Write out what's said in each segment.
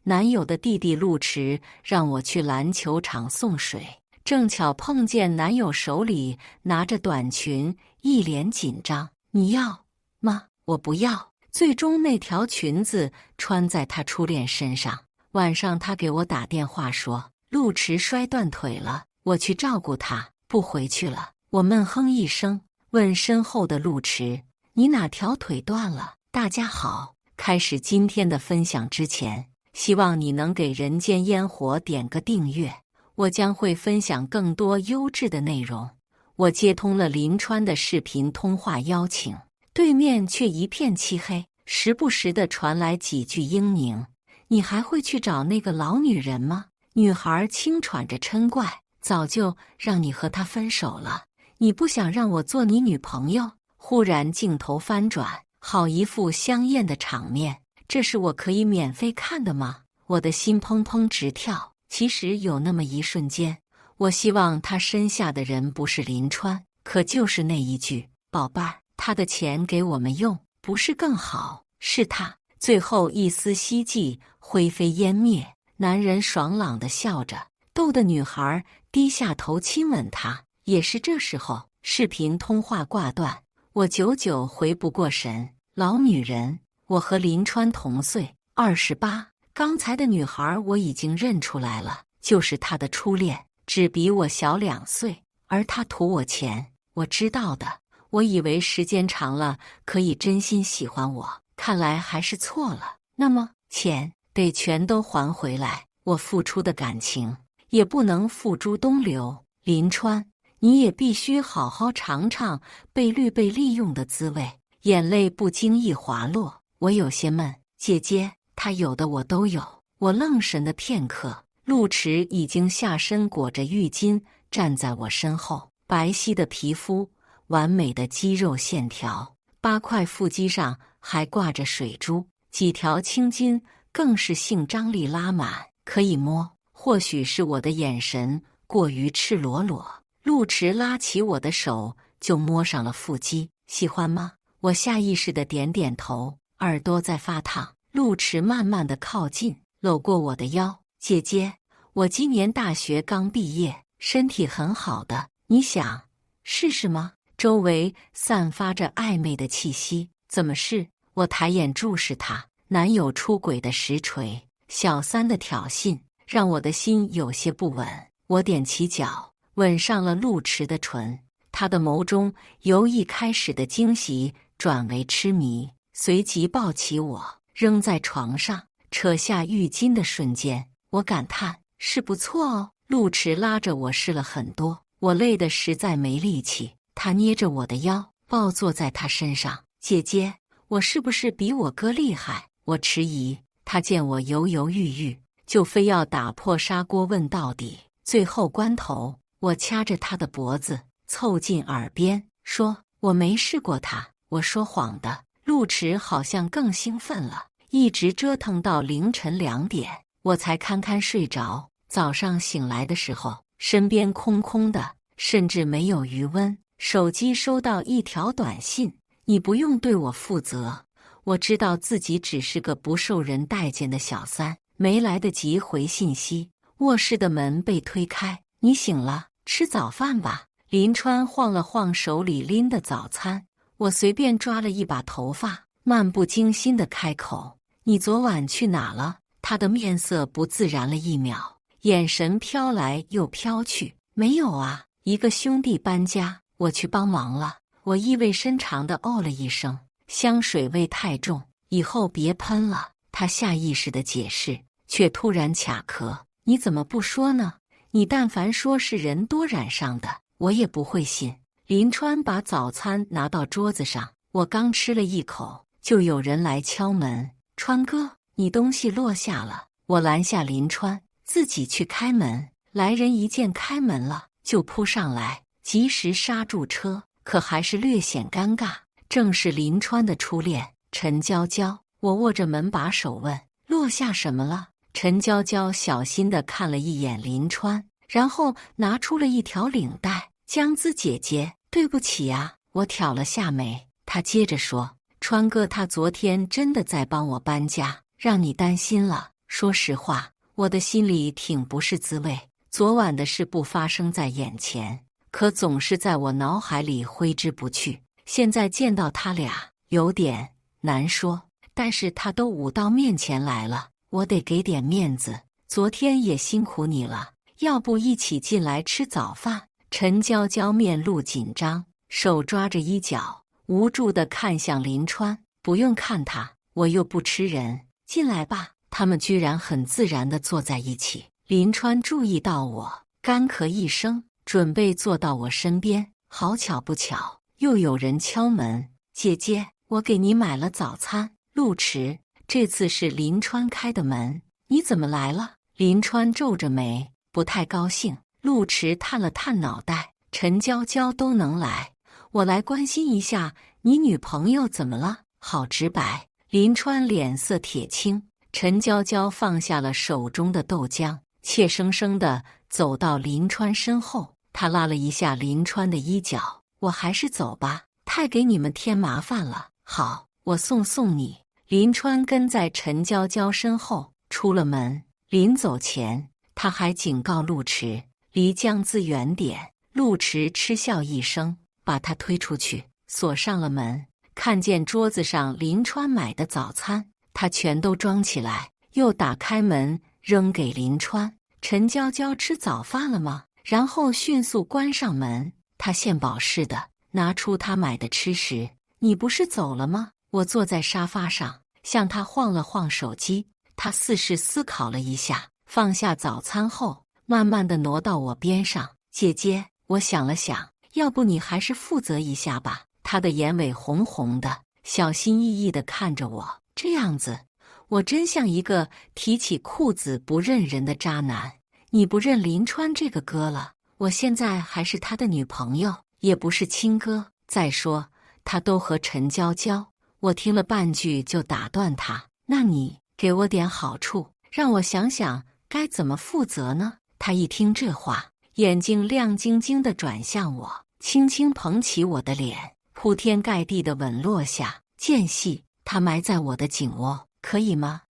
男友的弟弟陸池讓我去籃球場送水，正巧碰見男友手裡拿着短裙，一臉緊張。你要嗎？我不要。最終那條裙子穿在他初戀身上。晚上他給我打電話說，陸池摔斷腿了，我去照顧他，不回去了。我悶哼一聲，問身後的陸池，你哪條腿斷了？大家好，開始今天的分享之前，希望你能給人間煙火點個訂閱，我將會分享更多優質的內容。我接通了臨川的視頻通話邀請，對面卻一片漆黑，時不時地傳來幾句嚶嚀。你還會去找那個老女人嗎？女孩輕喘着嗔怪，早就讓你和她分手了，你不想讓我做你女朋友？忽然鏡頭翻轉，好一副香豔的場面，這是我可以免費看的嗎？我的心砰砰直跳。其實有那麼一瞬間，我希望他身下的人不是臨川，可就是那一句寶貝兒，他的錢給我們用，不是更好？是他。最後一絲希冀灰飛煙滅，男人爽朗地笑着，逗得女孩低下頭親吻他。也是這時候，視頻通話掛斷，我久久回不過神。老女人，我和臨川同歲，28。剛才的女孩我已經認出來了，就是他的初戀，只比我小2歲，而他圖我錢，我知道的。我以為時間長了可以真心喜歡我，看來還是錯了。那麼錢得全都還回來，我付出的感情也不能付諸東流。臨川，你也必須好好嘗嘗被綠被利用的滋味。眼淚不經意滑落，我有些悶。姐姐，他有的我都有。我愣神的片刻，陸池已經下身裹着浴巾站在我身後，白皙的皮膚，完美的肌肉線條，8塊腹肌上還掛着水珠，幾條青筋更是性張力拉滿，可以摸。或許是我的眼神過於赤裸裸，陸池拉起我的手就摸上了腹肌。喜歡嗎？我下意識地點點頭，耳朵在發燙。陸池慢慢地靠近，摟過我的腰。姐姐，我今年大學剛畢業，身體很好的，你想試試嗎？周圍散發着曖昧的氣息。怎麼試？我抬眼注視他，男友出軌的實錘，小三的挑釁，讓我的心有些不穩。我踮起腳，吻上了陸池的唇。他的眸中由一開始的驚喜轉為痴迷，隨即抱起我，扔在床上，扯下浴巾的瞬間，我感嘆是不錯哦。陸池拉着我試了很多，我累得實在沒力氣。他捏着我的腰，抱坐在他身上。姐姐，我是不是比我哥厲害？我遲疑。他見我猶猶豫豫，就非要打破砂鍋問到底。最後關頭，我掐着他的脖子，湊近耳邊說：“我沒試過他，我說謊的。”陸池好像更興奮了，一直折騰到凌晨2點，我才堪堪睡着。早上醒來的時候，身邊空空的，甚至沒有餘溫。手機收到一條短信：“你不用對我負責。”我知道自己只是個不受人待見的小三，沒來得及回信息。臥室的門被推開：“你醒了，吃早飯吧。”臨川晃了晃手裡拎的早餐，我隨便抓了一把頭髮，漫不經心地開口：“你昨晚去哪了？”他的面色不自然了一秒，眼神飄來又飄去。“沒有啊，一個兄弟搬家，我去幫忙了。”我意味深長地哦了一聲，香水味太重，以後別噴了。他下意識地解釋，卻突然卡殼：“你怎麼不說呢？你但凡說是人多染上的，我也不會信。”臨川把早餐拿到桌子上，我剛吃了一口，就有人來敲門：“川哥，你東西落下了。”我攔下臨川，自己去開門。來人一見開門了，就撲上來，及時剎住車，可還是略顯尷尬。正是臨川的初戀陳嬌嬌。我握着門把手問：“落下什麼了？”陳嬌嬌小心地看了一眼臨川，然後拿出了一條領帶。“江姿姐姐，對不起啊。”我挑了下眉。她接着說：“川哥他昨天真的在幫我搬家，讓你擔心了。”說實話，我的心裡挺不是滋味。昨晚的事不發生在眼前，可總是在我腦海裡揮之不去。現在見到他倆，有點難說。但是他都舞到面前來了，我得給點面子。昨天也辛苦你了，要不一起進來吃早飯？陳嬌嬌面露緊張，手抓着衣角，無助地看向林川。不用看他，我又不吃人。進來吧。他們居然很自然地坐在一起。林川注意到我，乾咳一聲，準備坐到我身邊。好巧不巧，又有人敲門。姐姐，我給你買了早餐。陸遲，這次是林川開的門。你怎麼來了？林川皺着眉，不太高興。陸遲探了探腦袋，陳嬌嬌都能來，我來關心一下你女朋友怎麼了？好直白。林川臉色鐵青。陳嬌嬌放下了手中的豆漿，怯生生地走到林川身後。她拉了一下林川的衣角，我還是走吧，太給你們添麻煩了。好，我送你。林川跟在陳嬌嬌身後出了門，臨走前他還警告陸遲離江子遠點。陸遲嗤笑一聲，把他推出去，鎖上了門。看見桌子上林川買的早餐，他全都装起來，又打開门扔給林川。陳嬌嬌吃早飯了嗎？然後迅速關上門。他獻寶似的拿出他買的吃食。你不是走了嗎？我坐在沙發上，向他晃了晃手機。他似是思考了一下，放下早餐後，慢慢地挪到我邊上。姐姐，我想了想，要不你還是負責一下吧。他的眼尾紅紅的，小心翼翼地看着我。這樣子，我真像一個提起褲子不認人的渣男。你不認林川這個哥了，我現在還是他的女朋友，也不是親哥。再說，他都和陳嬌嬌。我聽了半句就打斷他，那你給我點好處，讓我想想該怎麼負責呢？他一聽這話，眼睛亮晶晶地轉向我，輕輕捧起我的臉，鋪天蓋地的吻落下。間隙，他埋在我的頸窩，可以嗎？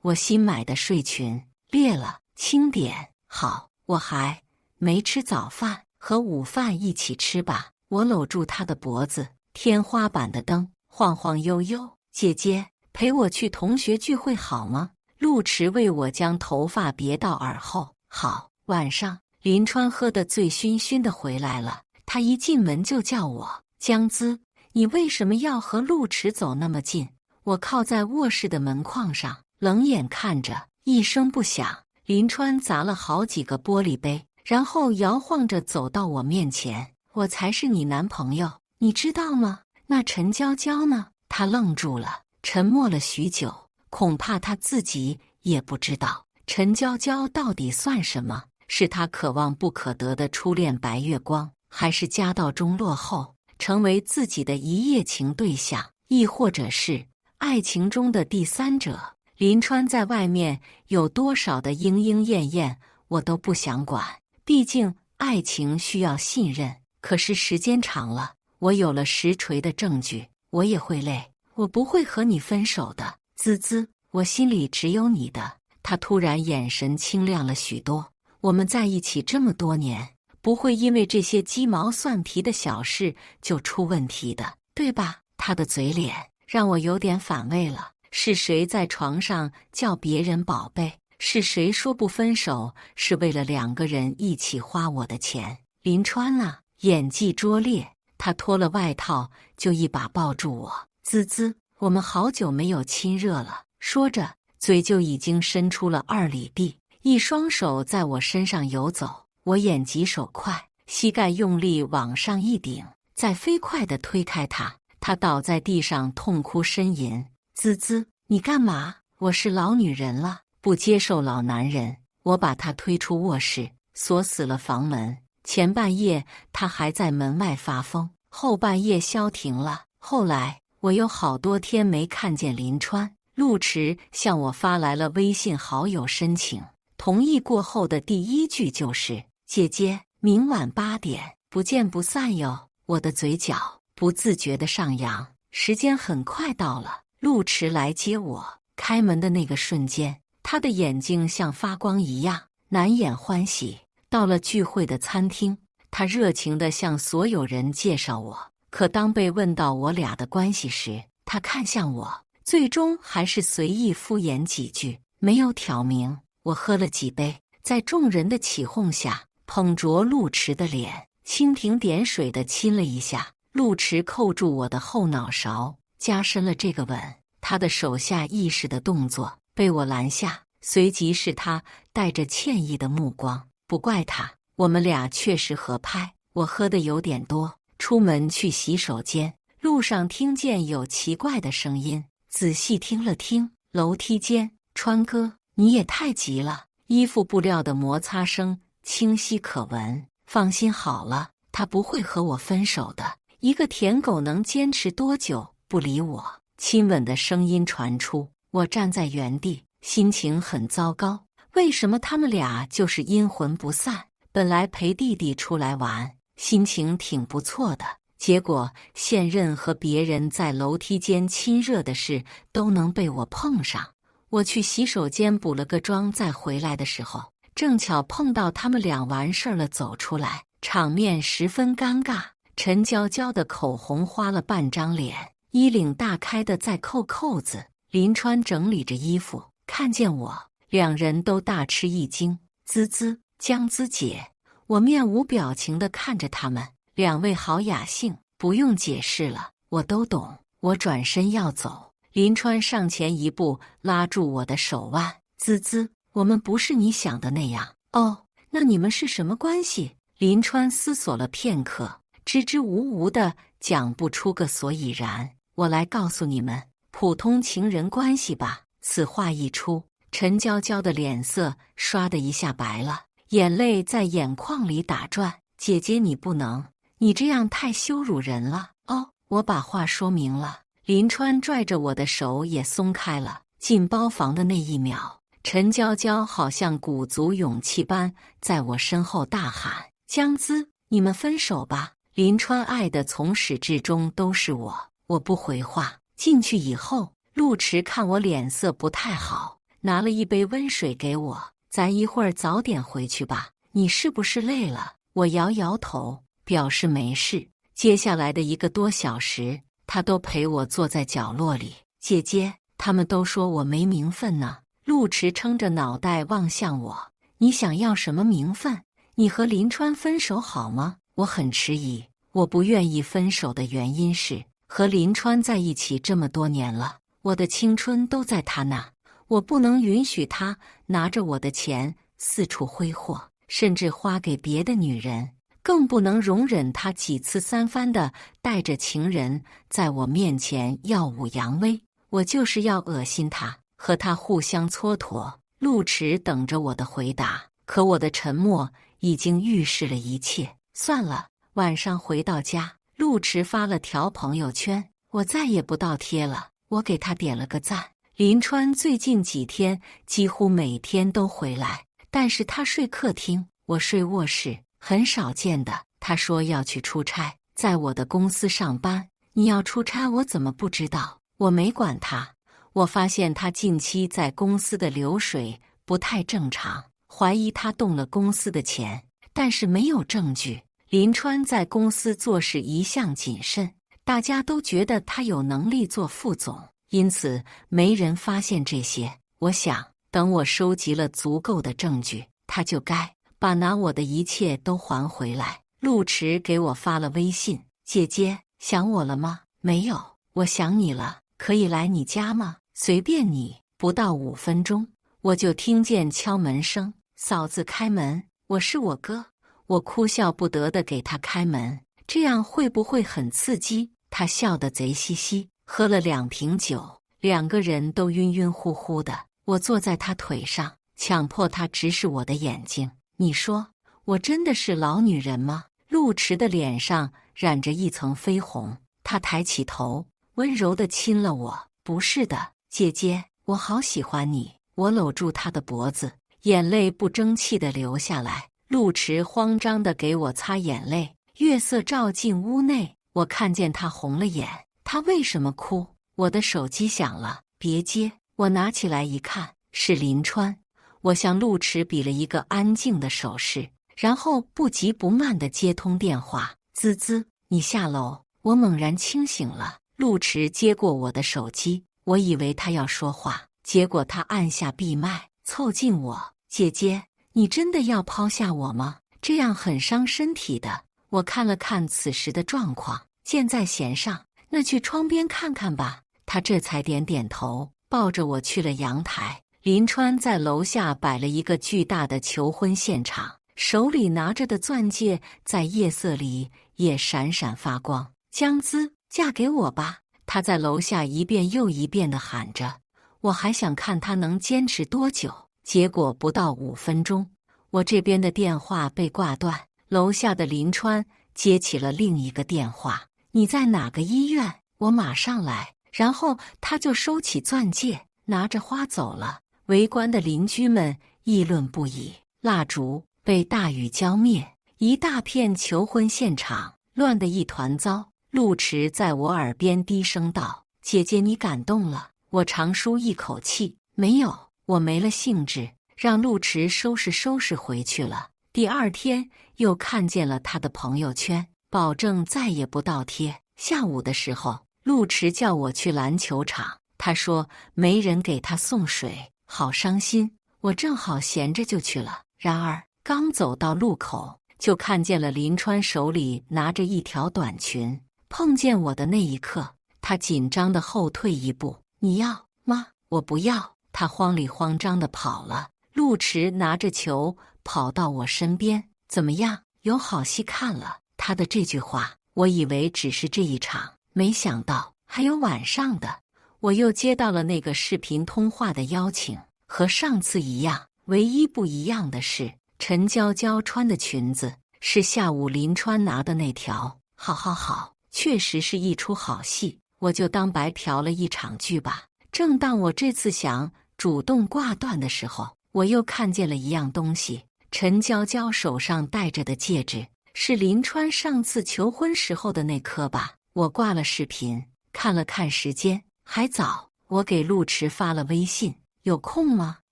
我新買的睡裙裂了，輕點。好，我還沒吃早飯，和午飯一起吃吧。我摟住他的脖子，天花板的燈晃晃悠悠。姐姐，陪我去同學聚會好嗎？陸遲為我將頭髮別到耳後。好。晚上，林川喝得醉醺醺的回來了，他一進門就叫我江姿，你為什麼要和陸遲走那麼近？我靠在臥室的門框上，冷眼看着，一聲不響。林川砸了好幾個玻璃杯，然後搖晃着走到我面前。我才是你男朋友，你知道嗎？那陳嬌嬌呢？他愣住了，沉默了許久，恐怕他自己也不知道陳嬌嬌到底算什麼，是他可望不可得的初戀白月光，還是家道中落後，成為自己的一夜情對象，亦或者是愛情中的第三者？林川在外面有多少的鶯鶯燕燕，我都不想管，畢竟愛情需要信任。可是時間長了，我有了實錘的證據，我也會累。我不會和你分手的，滋滋，我心裡只有你的。他突然眼神清亮了許多。我們在一起這麼多年，不會因為這些雞毛蒜皮的小事就出問題的，對吧？他的嘴臉讓我有點反胃了。是誰在床上叫別人寶貝？是誰說不分手是為了兩個人一起花我的錢？林川啊，演技拙劣。他脫了外套就一把抱住我，滋滋，我們好久沒有親熱了。說着，嘴就已經伸出了2里地，一雙手在我身上游走。我眼疾手快，膝蓋用力往上一頂，再飛快地推開他。他倒在地上痛哭呻吟。滋滋，你幹嘛？我是老女人了，不接受老男人。我把他推出臥室，鎖死了房門。前半夜他還在門外發瘋，後半夜消停了。後來我有好多天沒看見林川。陸遲向我發來了微信好友申請，同意過後的第一句就是：姐姐，明晚8點不見不散喲。我的嘴角不自覺地上揚。時間很快到了，陸遲來接我，開門的那個瞬間，他的眼睛像發光一樣，難掩歡喜。到了聚會的餐廳，他熱情地向所有人介紹我。可當被問到我倆的關係時，他看向我，最終還是隨意敷衍幾句，沒有挑明。我喝了幾杯，在眾人的起哄下，捧着陸遲的臉，蜻蜓點水地親了一下。陸遲扣住我的後腦勺，加深了這個吻。他的手下意識的動作被我攔下，隨即是他帶着歉意的目光。不怪他，我們倆確實合拍。我喝得有點多，出門去洗手間，路上聽見有奇怪的聲音，仔細聽了聽，樓梯間，川哥，你也太急了。衣服布料的摩擦聲清晰可聞。放心好了，他不會和我分手的。一個舔狗能堅持多久不理我？親吻的聲音傳出，我站在原地，心情很糟糕。為什麼他們倆就是陰魂不散？本來陪弟弟出來玩，心情挺不錯的，結果現任和別人在樓梯間親熱的事都能被我碰上。我去洗手間補了個妝，再回來的時候，正巧碰到他們倆完事了走出來，場面十分尷尬。陳嬌嬌的口紅花了半張臉，衣領大開的在扣扣子。林川整理着衣服，看見我，兩人都大吃一驚。滋滋，江姿姐，我面無表情地看着他們，兩位好雅興，不用解釋了，我都懂。我轉身要走，林川上前一步拉住我的手腕。滋滋，我們不是你想的那樣。哦，那你們是什麼關係？林川思索了片刻，支支吾吾的講不出個所以然。我來告訴你們，普通情人關係吧。此話一出，陳嬌嬌的臉色唰的一下白了，眼淚在眼眶裡打轉。姐姐你不能，你這樣太羞辱人了。哦，我把話說明了。林川拽着我的手也鬆開了。進包房的那一秒，陳嬌嬌好像鼓足勇氣般在我身後大喊：江姿，你們分手吧。林川愛的從始至終都是我，我不回話。進去以後，陸遲看我臉色不太好，拿了一杯溫水給我，咱一會兒早點回去吧。你是不是累了？我搖搖頭，表示沒事。接下來的1個多小時，他都陪我坐在角落裡。姐姐，他們都說我沒名分呢。陸遲撐着腦袋望向我，你想要什麼名分？你和林川分手好嗎？我很遲疑，我不願意分手的原因是，和林川在一起這麼多年了，我的青春都在他那，我不能允許他拿着我的錢四處揮霍，甚至花給別的女人，更不能容忍他幾次3番的帶着情人在我面前耀武揚威。我就是要惡心他，和他互相蹉跎。陸遲等着我的回答，可我的沉默已經預示了一切。算了，晚上回到家，陸遲發了條朋友圈，我再也不倒貼了，我給他點了個讚。林川最近幾天幾乎每天都回來，但是他睡客廳，我睡臥室，很少見的。他說要去出差，在我的公司上班。你要出差，我怎麼不知道？我沒管他。我發現他近期在公司的流水不太正常，懷疑他動了公司的錢，但是沒有證據。林川在公司做事一向謹慎，大家都覺得他有能力做副總，因此沒人發現這些。我想，等我收集了足夠的證據，他就該把拿我的一切都還回來。陸遲給我發了微信：姐姐，想我了嗎？沒有，我想你了，可以來你家嗎？隨便你。不到5分鐘，我就聽見敲门聲，嫂子開門，我是我哥。我哭笑不得地給他開門，這樣會不會很刺激？他笑得賊兮兮，喝了2瓶酒，2個人都暈暈乎乎的。我坐在他腿上，強迫他直視我的眼睛。你說，我真的是老女人嗎？陸遲的臉上染着一層绯紅，他抬起頭，溫柔地親了我。不是的，姐姐，我好喜歡你。我摟住他的脖子，眼淚不爭氣地流下來。陸遲慌張地給我擦眼淚，月色照進屋內，我看見他紅了眼。他為什麼哭？我的手機響了，別接。我拿起來一看，是林川。我向陸池比了一個安靜的手勢，然後不急不慢地接通電話。滋滋，你下樓。我猛然清醒了。陸池接過我的手機，我以為他要說話，結果他按下閉麥，湊近我。姐姐，你真的要拋下我嗎？這樣很傷身體的。我看了看此時的狀況，箭在弦上，那去窗邊看看吧。他這才點點頭，抱着我去了陽台。林川在樓下擺了一個巨大的求婚現場，手裡拿着的鑽戒在夜色裡也閃閃發光。江姿，嫁給我吧！他在樓下一遍又一遍地喊着。我還想看他能堅持多久，結果不到5分鐘，我這邊的電話被掛斷，樓下的林川接起了另一個電話。你在哪個醫院？我馬上來。然後他就收起鑽戒，拿着花走了。圍觀的鄰居們議論不已，蠟燭被大雨澆滅，一大片求婚現場亂得一團糟。陸池在我耳邊低聲道：“姐姐，你感動了。”我長舒一口氣，沒有，我沒了興致，讓陸池收拾收拾回去了。第二天又看見了他的朋友圈，保證再也不倒貼。下午的時候，陸池叫我去籃球場，他說沒人給他送水，好傷心。我正好閒着就去了。然而剛走到路口，就看見了林川手裡拿着一條短裙。碰見我的那一刻，他緊張地後退一步。你要嗎？我不要。他慌裡慌張地跑了。陸池拿着球跑到我身邊，怎麼樣？有好戲看了。他的這句話，我以為只是這一場，沒想到還有晚上的。我又接到了那個視頻通話的邀請，和上次一樣，唯一不一樣的是，陳嬌嬌穿的裙子是下午林川拿的那條。好，確實是一出好戲，我就當白嫖了一場劇吧。正當我這次想主動掛斷的時候，我又看見了一樣東西，陳嬌嬌手上戴着的戒指，是林川上次求婚時候的那顆吧。我掛了視頻，看了看時間，還早。我給陸池發了微信，有空嗎？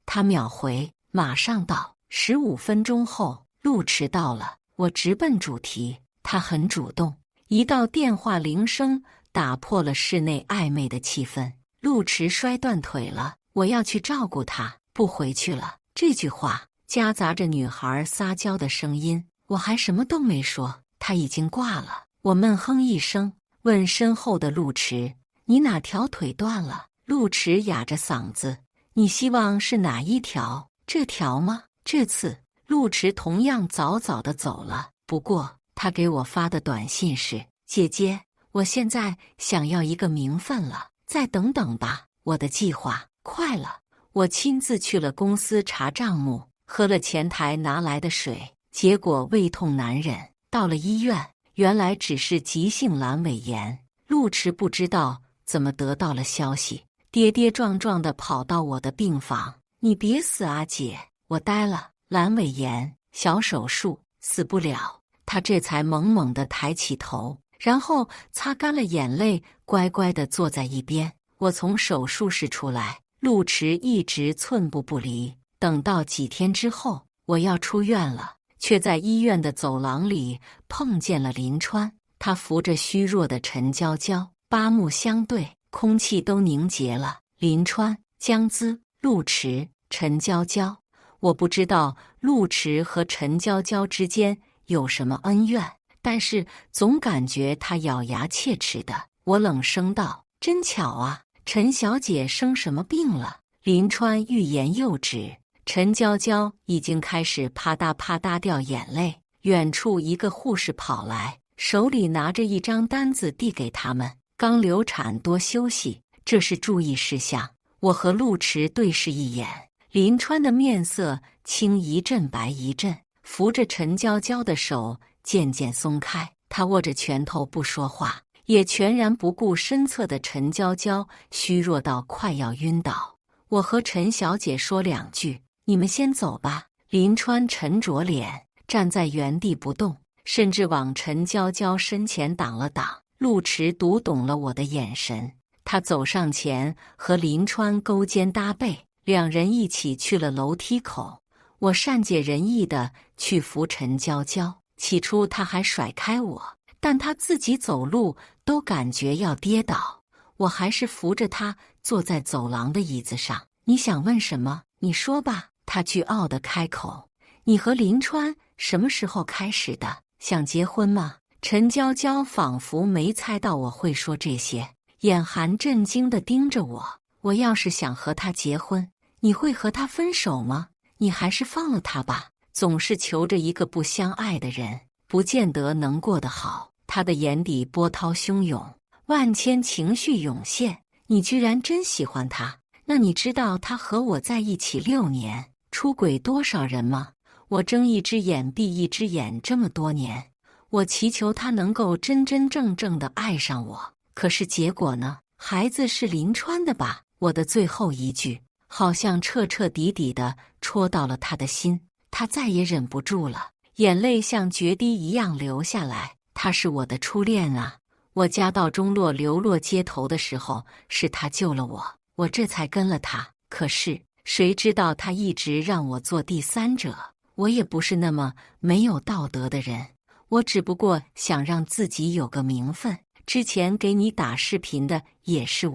他秒回，馬上到。15分鐘後，陸池到了，我直奔主題。他很主動。一道電話鈴聲打破了室內曖昧的氣氛。陸池摔斷腿了，我要去照顧他，不回去了。這句話夾雜着女孩撒嬌的聲音，我還什麼都沒說，他已經掛了。我悶哼一聲，問身後的陸池：“你哪條腿斷了？”陸池啞着嗓子：“你希望是哪一條？這條嗎？”這次陸池同樣早早地走了，不過他給我發的短信是：“姐姐，我現在想要一個名分了，再等等吧，我的計劃快了。”我親自去了公司查賬目，喝了前台拿來的水，結果胃痛難忍。到了醫院，原來只是急性闌尾炎。陸池不知道怎麼得到了消息，跌跌撞撞地跑到我的病房：“你別死啊，姐！”我呆了，闌尾炎，小手術，死不了。他這才猛猛地抬起頭，然後擦乾了眼淚，乖乖地坐在一邊。我從手術室出來，陸池一直寸步不離。等到幾天之後，我要出院了，卻在醫院的走廊裡碰見了林川。他扶着虛弱的陳嬌嬌，八目相對，空氣都凝結了。林川、江姿、陸池、陳嬌嬌。我不知道陸池和陳嬌嬌之間有什麼恩怨，但是總感覺他咬牙切齒的。我冷聲道：“真巧啊，陳小姐生什麼病了？”林川欲言又止，陳嬌嬌已經開始啪嗒啪嗒掉眼淚。遠處一個護士跑來，手裡拿着一張單子遞給他們：“剛流產多休息，這是注意事項。”我和陸池對視一眼，林川的面色青一陣白一陣，扶着陳嬌嬌的手漸漸鬆開。他握着拳頭不說話，也全然不顧身側的陳嬌嬌虛弱到快要暈倒。我和陳小姐說兩句，你們先走吧。林川沉着臉站在原地不動，甚至往陳嬌嬌身前擋了擋。陸池讀懂了我的眼神，他走上前，和林川勾肩搭背，两人一起去了樓梯口。我善解人意地去扶陳嬌嬌，起初他還甩開我，但他自己走路都感覺要跌倒，我還是扶着他坐在走廊的椅子上。你想問什麼？你說吧。他倨傲地開口。你和林川什麼時候開始的？想結婚嗎？陳嬌嬌仿佛沒猜到我會說這些，眼含震驚地盯着我。我要是想和他結婚，你會和他分手嗎？你還是放了他吧。總是求着一個不相愛的人，不見得能過得好。他的眼底波濤洶湧，萬千情緒湧現。你居然真喜歡他？那你知道他和我在一起6年，出軌多少人嗎？我睜一隻眼閉一隻眼這麼多年，我祈求他能夠真真正正地愛上我。可是結果呢？孩子是林川的吧？我的最後一句好像徹徹底底地戳到了他的心，他再也忍不住了，眼淚像決堤一樣流下來。他是我的初戀啊！我家道中落，流落街頭的時候，是他救了我，我這才跟了他。可是誰知道他一直讓我做第三者。我也不是那麼沒有道德的人，我只不過想讓自己有個名分。之前給你打視頻的也是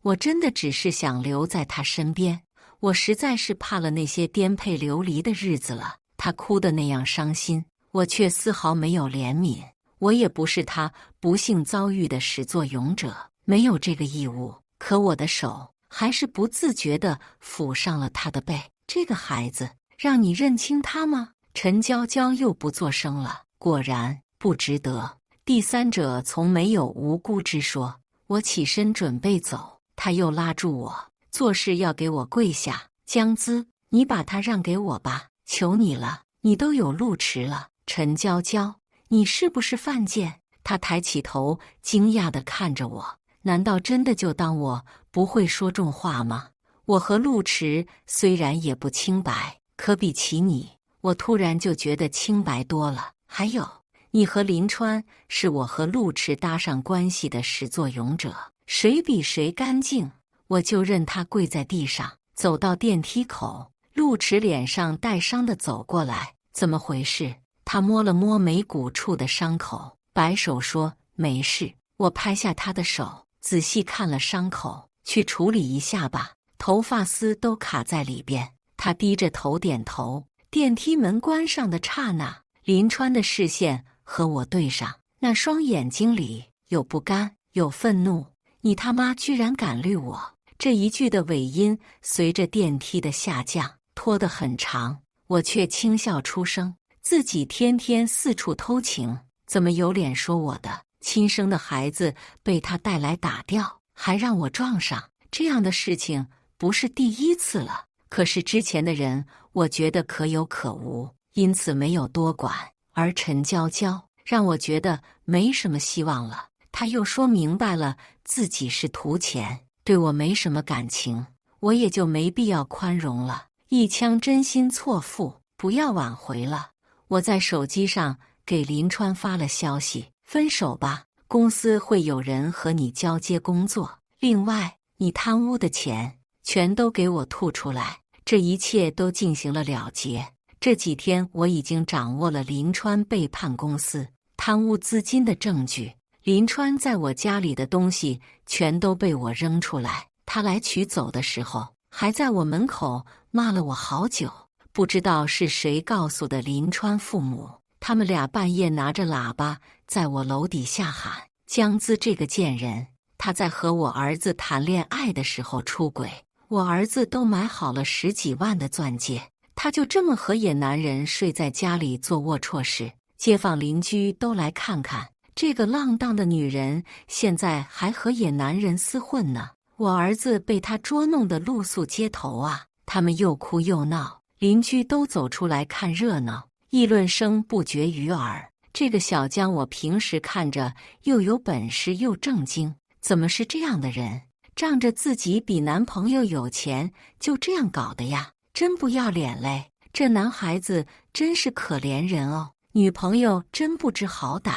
我真的只是想留在他身邊。我實在是怕了那些顛沛流離的日子了。他哭得那樣傷心，我卻絲毫沒有憐憫。我也不是他不幸遭遇的始作俑者，沒有這個義務。可我的手還是不自覺地撫上了他的背。這個孩子讓你認清他嗎？陳嬌嬌又不作聲了。果然不值得。第三者從沒有無辜之說。我起身準備走，他又拉住我，做事要給我跪下。江姿，你把他讓給我吧，求你了，你都有路遲了。陳嬌嬌，你是不是犯賤？他抬起頭，驚訝地看着我。難道真的就當我不會說重話嗎？我和陸遲雖然也不清白，可比起你，我突然就覺得清白多了。還有，你和林川是我和陸遲搭上關係的始作俑者，誰比誰乾淨？我就任他跪在地上。走到電梯口，陸遲臉上帶傷地走過來。怎麼回事？他摸了摸眉骨處的傷口，擺手說沒事。我拍下他的手，仔細看了傷口，去處理一下吧，頭髮絲都卡在裡邊。他低着頭點頭。電梯門關上的剎那，林川的視線和我對上，那雙眼睛裡有不甘，有憤怒。你他媽居然敢綠我！這一句的尾音隨着電梯的下降拖得很長，我卻輕笑出聲。自己天天四處偷情，怎麼有臉說我的親生的孩子被他帶來打掉，還讓我撞上？這樣的事情不是第一次了。可是之前的人，我覺得可有可無，因此沒有多管。而陳嬌嬌讓我覺得沒什麼希望了。他又說明白了自己是圖錢，對我沒什麼感情，我也就沒必要寬容了。一腔真心錯付，不要挽回了。我在手機上給林川發了消息：分手吧，公司會有人和你交接工作。另外，你貪污的錢全都給我吐出來，這一切都進行了了結。這幾天我已經掌握了林川背叛公司、貪污資金的證據。林川在我家裡的東西全都被我扔出來，他來取走的時候，還在我門口罵了我好久。不知道是誰告訴的林川父母，他們倆半夜拿着喇叭在我樓底下喊：江姿這個賤人，他在和我兒子談戀愛的時候出軌，我兒子都買好了10幾萬的鑽戒，他就這麼和野男人睡在家裡做齷齪事。街坊鄰居都來看看，這個浪蕩的女人現在還和野男人廝混呢。我兒子被他捉弄得露宿街頭啊！他們又哭又鬧，鄰居都走出來看熱鬧，議論聲不絕於耳。這個小江我平時看着又有本事又正經，怎麼是這樣的人？仗着自己比男朋友有錢，就這樣搞的呀？真不要臉嘞！這男孩子真是可憐人哦，女朋友真不知好歹。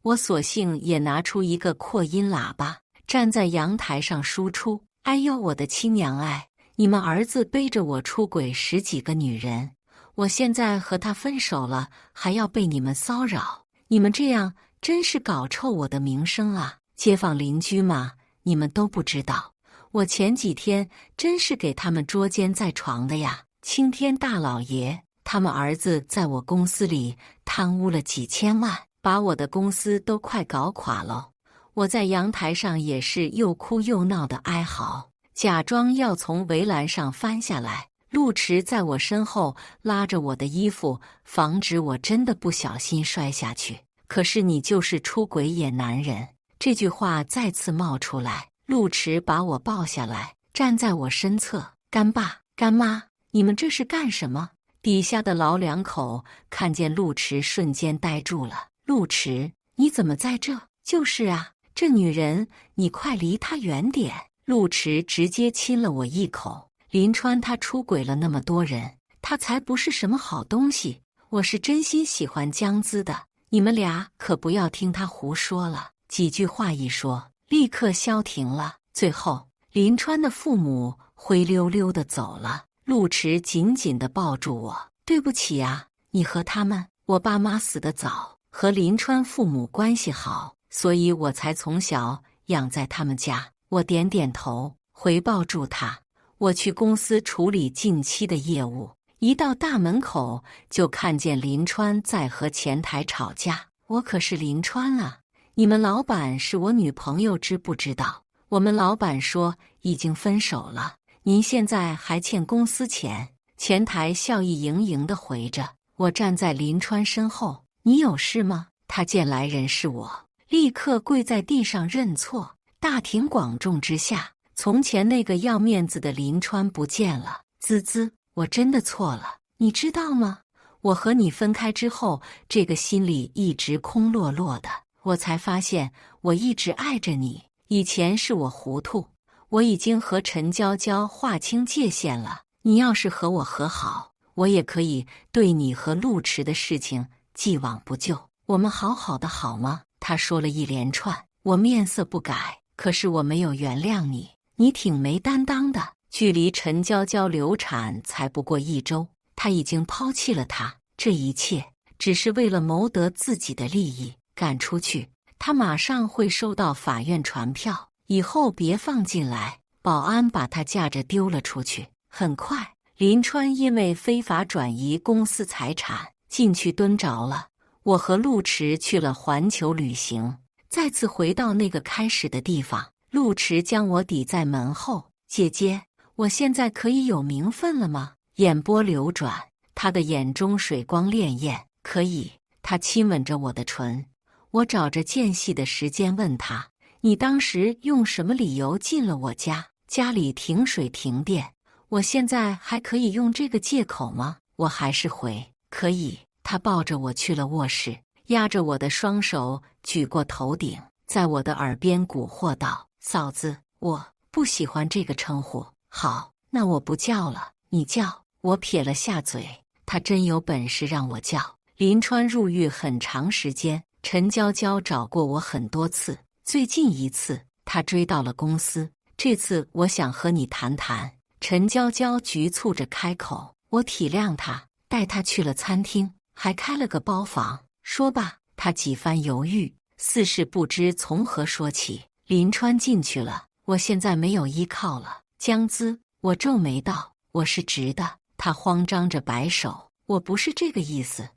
我索性也拿出一個擴音喇叭，站在陽台上輸出。哎呦，我的親娘哎！你們兒子背着我出軌10幾個女人，我現在和他分手了，還要被你們騷擾，你們這樣真是搞臭我的名聲啊！街坊鄰居嘛，你們都不知道，我前幾天真是給他們捉奸在床的呀！青天大老爺，他們兒子在我公司裡貪污了幾千萬，把我的公司都快搞垮了。我在陽台上也是又哭又鬧的哀嚎，假裝要從圍欄上翻下來。陸池在我身後拉着我的衣服，防止我真的不小心摔下去。可是你就是出軌野男人，這句話再次冒出來。陸池把我抱下來，站在我身側。乾爸、乾媽，你們這是幹什麼？底下的老兩口看見陸池，瞬間呆住了。陸池，你怎麼在這？就是啊。這女人，你快離她遠點！陸池直接親了我一口。林川他出軌了那麼多人，他才不是什麼好東西。我是真心喜歡江姿的，你們倆可不要聽他胡說了。幾句話一說，立刻消停了。最後，林川的父母灰溜溜地走了。陸池緊緊地抱住我，對不起啊，你和他們，我爸媽死得早，和林川父母關係好。所以我才從小養在他們家。我點點頭，回抱住他。我去公司處理近期的業務，一到大門口就看見林川在和前台吵架。我可是林川啊，你們老闆是我女朋友，知不知道？我們老闆說已經分手了，您現在還欠公司錢。前台笑意盈盈地回着。我站在林川身後，你有事嗎？他見來人是我，立刻跪在地上認錯。大庭廣眾之下，從前那個要面子的林川不見了。滋滋，我真的錯了，你知道嗎？我和你分開之後，這個心裡一直空落落的。我才發現我一直愛着你。以前是我糊塗，我已經和陳嬌嬌劃清界限了。你要是和我和好，我也可以對你和陸池的事情既往不咎。我們好好的好嗎？他說了一連串，我面色不改。可是我沒有原諒你，你挺沒擔當的。距離陳嬌嬌流產才不過1周，他已經拋棄了她。這一切只是為了謀得自己的利益。趕出去，他馬上會收到法院傳票，以後別放進來。保安把他架着丟了出去。很快，林川因為非法轉移公司財產進去蹲着了。我和陸池去了環球旅行。再次回到那個開始的地方，陸池將我抵在門後。姐姐，我現在可以有名分了嗎？眼波流轉，他的眼中水光潋滟。可以。他親吻着我的唇。我找着間隙的時間問他，你當時用什麼理由進了我家？家裡停水停電，我現在還可以用這個借口嗎？我還是回，可以。他抱着我去了臥室，壓着我的雙手舉過頭頂，在我的耳邊蠱惑道：嫂子，我不喜歡這個稱呼。好，那我不叫了，你叫。我撇了下嘴，他真有本事讓我叫。林川入獄很長時間，陳嬌嬌找過我很多次，最近一次他追到了公司。這次我想和你談談。陳嬌嬌局促着開口，我體諒她，帶她去了餐廳，還開了個包房。說吧。他幾番猶豫，似是不知從何說起。林川進去了，我現在沒有依靠了。江姿，我皺眉道，我是直的。他慌張着擺手，我不是這個意思，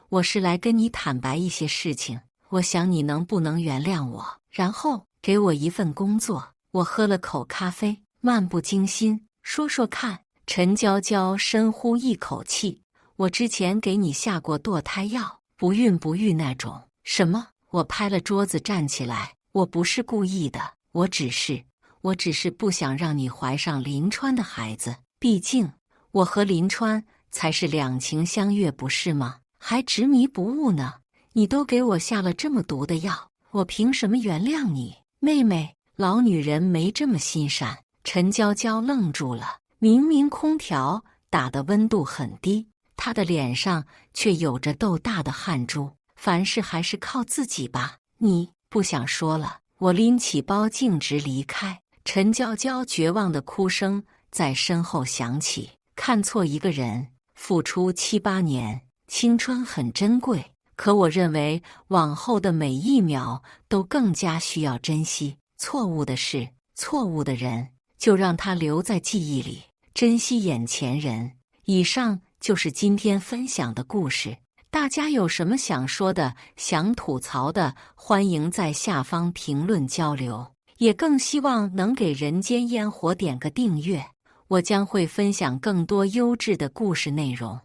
我是來跟你坦白一些事情。我想你能不能原諒我，然後給我一份工作。我喝了口咖啡，漫不經心，說說看。陳嬌嬌深呼一口氣，我之前給你下過墮胎藥。不孕不育那種。什麼？我拍了桌子站起來，我不是故意的，我只是不想讓你懷上林川的孩子。畢竟我和林川才是兩情相悅，不是嗎？還執迷不悟呢。你都給我下了這麼毒的藥，我憑什麼原諒你？妹妹，老女人沒這麼心善。陳嬌嬌愣住了，明明空調打的溫度很低，他的臉上卻有着豆大的汗珠。凡事還是靠自己吧。你不想說了，我拎起包徑直離開。陳嬌嬌絕望的哭聲在身後響起。看錯一個人，付出7、8年，青春很珍貴，可我認為往後的每一秒都更加需要珍惜。錯誤的事，錯誤的人，就讓它留在記憶裡，珍惜眼前人。以上就是今天分享的故事。大家有什麼想說的、想吐槽的，歡迎在下方評論交流。也更希望能給人間煙火點個訂閱，我將會分享更多優質的故事內容。